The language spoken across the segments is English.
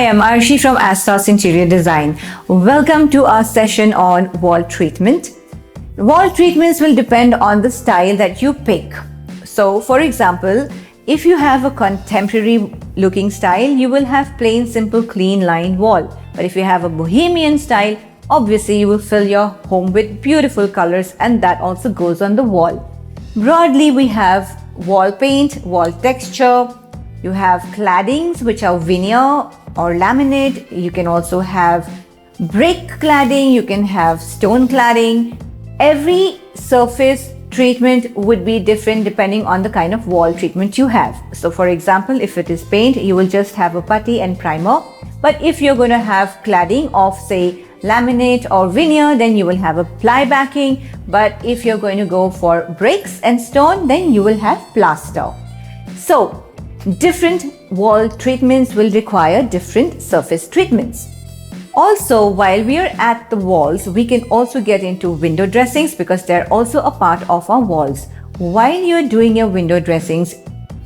I'm Arrshie from Aesthos Interior Design. Welcome to our session on wall treatment. Wall treatments will depend on the style that you pick. So, for example, if you have a contemporary looking style, you will have plain, simple, clean lined wall. But if you have a bohemian style, obviously you will fill your home with beautiful colors, and that also goes on the wall. Broadly, we have wall paint, wall texture, you have claddings which are veneer or laminate. You can also have brick cladding, you can have stone cladding. Every surface treatment would be different depending on the kind of wall treatment you have. So for example, if it is paint, you will just have a putty and primer. But if you're going to have cladding of say laminate or veneer, then you will have a ply backing. But if you're going to go for bricks and stone, then you will have plaster. So different wall treatments will require different surface treatments. Also, while we are at the walls, we can also get into window dressings because they're also a part of our walls. While you're doing your window dressings,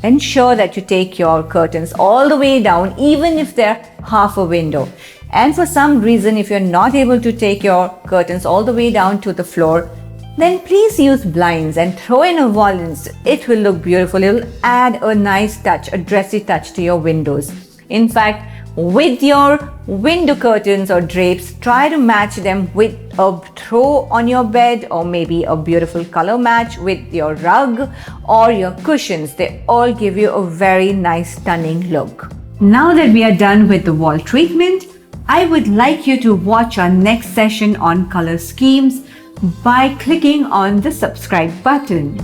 ensure that you take your curtains all the way down, even if they're half a window. And for some reason, if you're not able to take your curtains all the way down to the floor, then please use blinds and throw in a valance. It will look beautiful. It will add a nice touch, a dressy touch to your windows. In fact, with your window curtains or drapes, try to match them with a throw on your bed or maybe a beautiful color match with your rug or your cushions. They all give you a very nice, stunning look. Now that we are done with the wall treatment, I would like you to watch our next session on color schemes by clicking on the subscribe button.